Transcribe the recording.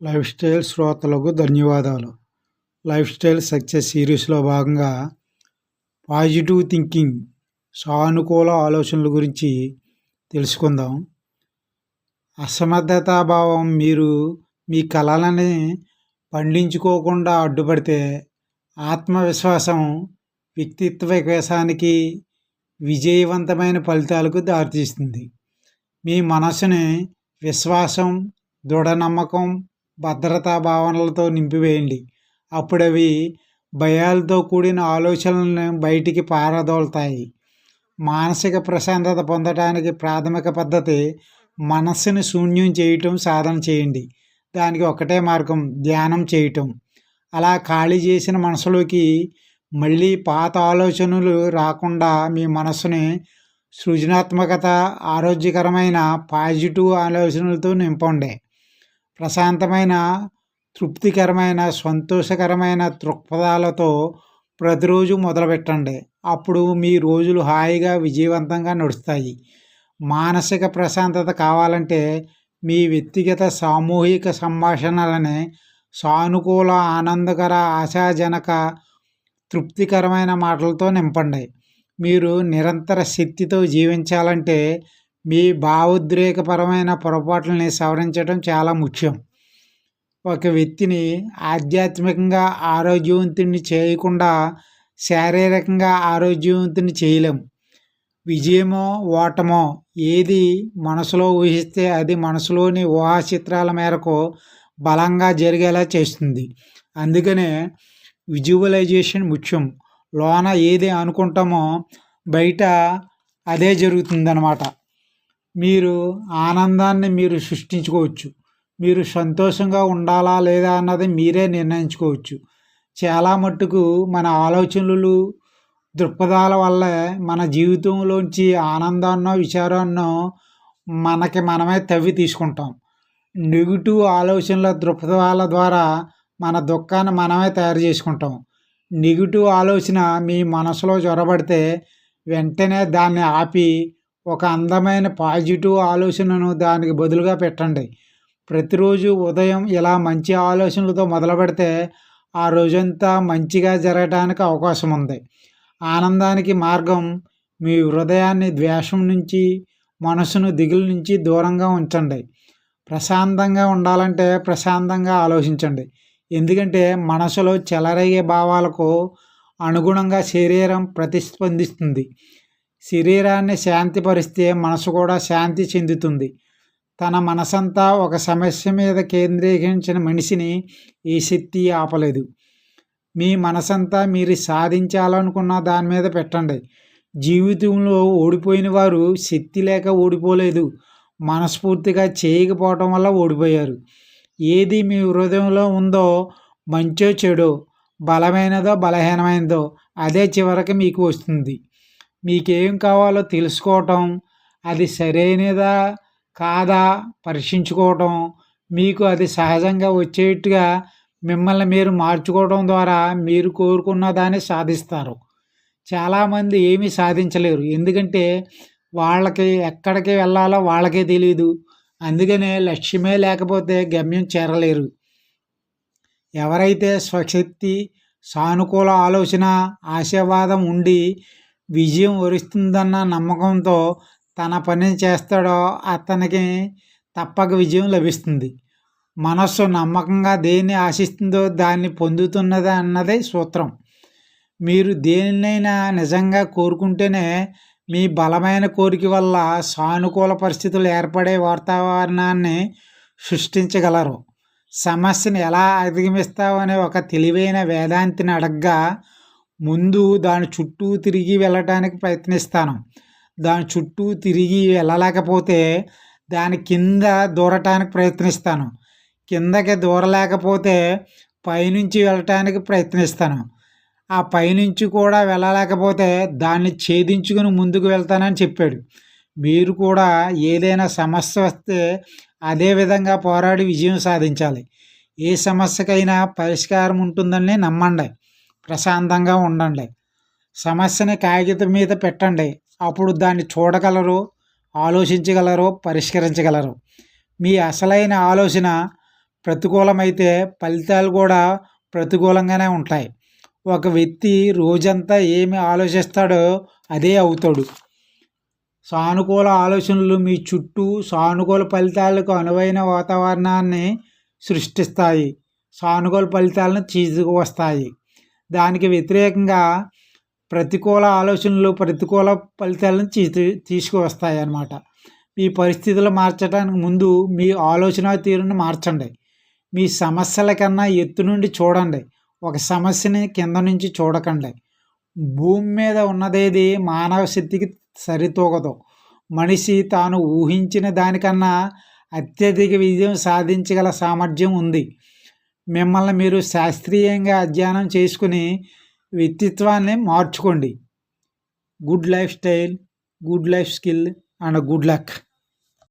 Life style శ్రోతలకు ధన్యవాదాలు. Life style success సిరీస్‌లో భాగంగా పాజిటివ్ థింకింగ్, సానుకూల ఆలోచనల గురించి తెలుసుకుందాం. అసమర్థతాభావం మీరు మీ కలలని పండించుకోకుండా అడ్డుపడితే, ఆత్మవిశ్వాసం వ్యక్తిత్వ వికాసానికి, విజయవంతమైన ఫలితాలకు దారితీస్తుంది. మీ మనసుని విశ్వాసం, దృఢ నమ్మకం, భద్రతా భావనలతో నింపివేయండి. అప్పుడవి భయాలతో కూడిన ఆలోచనలను బయటికి పారదోలుతాయి. మానసిక ప్రశాంతత పొందడానికి ప్రాథమిక పద్ధతి మనస్సుని శూన్యం చేయటం. సాధన చేయండి. దానికి ఒకటే మార్గం, ధ్యానం చేయటం. అలా ఖాళీ చేసిన మనసులోకి మళ్ళీ పాత ఆలోచనలు రాకుండా మీ మనస్సుని సృజనాత్మకత, ఆరోగ్యకరమైన పాజిటివ్ ఆలోచనలతో నింపండి. ప్రశాంతమైన, తృప్తికరమైన, సంతోషకరమైన దృక్పథాలతో ప్రతిరోజు మొదలుపెట్టండి. అప్పుడు మీ రోజులు హాయిగా, విజయవంతంగా నడుస్తాయి. మానసిక ప్రశాంతత కావాలంటే మీ వ్యక్తిగత, సామూహిక సంభాషణలని సానుకూల, ఆనందకర, ఆశాజనక, తృప్తికరమైన మాటలతో నింపండి. మీరు నిరంతర శక్తితో జీవించాలంటే మీ భావోద్రేకపరమైన పొరపాట్లని సవరించడం చాలా ముఖ్యం. ఒక వ్యక్తిని ఆధ్యాత్మికంగా ఆరోగ్యవంతుడిని చేయకుండా శారీరకంగా ఆరోగ్యవంతుడిని చేయలేం. విజయమో ఓటమో ఏది మనసులో ఊహిస్తే అది మనసులోని ఊహా చిత్రాల మేరకు బలంగా జరిగేలా చేస్తుంది. అందుకనే విజువలైజేషన్ ముఖ్యం. లోన ఏది అనుకుంటామో బయట అదే జరుగుతుందన్నమాట. మీరు ఆనందాన్ని మీరు సృష్టించుకోవచ్చు. మీరు సంతోషంగా ఉండాలా లేదా అన్నది మీరే నిర్ణయించుకోవచ్చు. చాలా మట్టుకు మన ఆలోచనలు, దృక్పథాల వల్లే మన జీవితంలోంచి ఆనందాన్నో, విచారాన్నో మనకి మనమే తవ్వి తీసుకుంటాం. నెగిటివ్ ఆలోచనల, దృక్పథాల ద్వారా మన దుఃఖాన్ని మనమే తయారు చేసుకుంటాం. నెగిటివ్ ఆలోచన మీ మనసులో జ్వరబడితే వెంటనే దాన్ని ఆపి ఒక అందమైన పాజిటివ్ ఆలోచనను దానికి బదులుగా పెట్టండి. ప్రతిరోజు ఉదయం ఇలా మంచి ఆలోచనలతో మొదలుపెడితే ఆ రోజంతా మంచిగా జరగడానికి అవకాశం ఉంది. ఆనందానికి మార్గం మీ హృదయాన్ని ద్వేషం నుంచి, మనసును దిగులు నుంచి దూరంగా ఉంచండి. ప్రశాంతంగా ఉండాలంటే ప్రశాంతంగా ఆలోచించండి. ఎందుకంటే మనసులో చెలరేగే భావాలకు అనుగుణంగా శరీరం ప్రతిస్పందిస్తుంది. శరీరాన్ని శాంతిపరిస్తే మనసు కూడా శాంతి చెందుతుంది. తన మనసంతా ఒక సమస్య మీద కేంద్రీకరించిన మనిషిని ఈ శక్తి ఆపలేదు. మీ మనసంతా మీరు సాధించాలనుకున్న దాని మీద పెట్టండి. జీవితంలో ఓడిపోయిన వారు శక్తి లేక ఓడిపోలేదు, మనస్ఫూర్తిగా చేయకపోవటం వల్ల ఓడిపోయారు. ఏది మీ హృదయంలో ఉందో, మంచో చెడో, బలమైనదో బలహీనమైనదో, అదే చివరికి మీకు వస్తుంది. మీకేం కావాలో తెలుసుకోవటం, అది సరైనదా కాదా పరీక్షించుకోవటం, మీకు అది సహజంగా వచ్చేట్టుగా మిమ్మల్ని మీరు మార్చుకోవడం ద్వారా మీరు కోరుకున్న దాన్ని సాధిస్తారు. చాలామంది ఏమీ సాధించలేరు. ఎందుకంటే వాళ్ళకి ఎక్కడికి వెళ్ళాలో వాళ్ళకే తెలియదు. అందుకనే లక్ష్యమే లేకపోతే గమ్యం చేరలేరు. ఎవరైతే స్వశక్తి, సానుకూల ఆలోచన, ఆశావాదం ఉండి విజయం వరిస్తుందన్న నమ్మకంతో తన పనిని చేస్తాడో అతనికి తప్పక విజయం లభిస్తుంది. మనస్సు నమ్మకంగా దేన్ని ఆశిస్తుందో దాన్ని పొందుతున్నది అన్నదే సూత్రం. మీరు దేనినైనా నిజంగా కోరుకుంటేనే మీ బలమైన కోరిక వల్ల సానుకూల పరిస్థితులు ఏర్పడే వాతావరణాన్ని సృష్టించగలరు. సమస్యను ఎలా అధిగమిస్తావనే ఒక తెలివైన వేదాంతిని అడగ్గా ముందు దాని చుట్టూ తిరిగి వెళ్ళటానికి ప్రయత్నిస్తాను. దాని చుట్టూ తిరిగి వెళ్ళలేకపోతే దాని కింద దూరటానికి ప్రయత్నిస్తాను. కిందకి దూరలేకపోతే పైనుంచి వెళ్ళటానికి ప్రయత్నిస్తాను. ఆ పైనుంచి కూడా వెళ్ళలేకపోతే దాన్ని ఛేదించుకుని ముందుకు వెళ్తానని చెప్పాడు. మీరు కూడా ఏదైనా సమస్య వస్తే అదే విధంగా పోరాడి విజయం సాధించాలి. ఏ సమస్యకైనా పరిష్కారం ఉంటుందని నమ్మండి. ప్రశాంతంగా ఉండండి. సమస్యని కాగితం మీద పెట్టండి. అప్పుడు దాన్ని చూడగలరు, ఆలోచించగలరు, పరిష్కరించగలరు. మీ అసలైన ఆలోచన ప్రతికూలమైతే ఫలితాలు కూడా ప్రతికూలంగానే ఉంటాయి. ఒక వ్యక్తి రోజంతా ఏమి ఆలోచిస్తాడో అదే అవుతాడు. సానుకూల ఆలోచనలు మీ చుట్టూ సానుకూల ఫలితాలకు అనువైన వాతావరణాన్ని సృష్టిస్తాయి. సానుకూల ఫలితాలను తీసుకువస్తాయి. దానికి వ్యతిరేకంగా ప్రతికూల ఆలోచనలు ప్రతికూల ఫలితాలను తీసుకువస్తాయి అన్నమాట. మీ పరిస్థితులు మార్చడానికి ముందు మీ ఆలోచన తీరును మార్చండి. మీ సమస్యల కన్నా ఎత్తు నుండి చూడండి. ఒక సమస్యని కింద నుంచి చూడకండి. భూమి మీద ఉన్నదేది మానవ శక్తికి సరితూగదు. మనిషి తాను ఊహించిన దానికన్నా అత్యధిక విజయం సాధించగల సామర్థ్యం ఉంది. మిమ్మల్ని మీరు శాస్త్రీయంగా అధ్యయనం చేసుకుని వ్యక్తిత్వాన్ని మార్చుకోండి. Good life style, good life skill and good luck.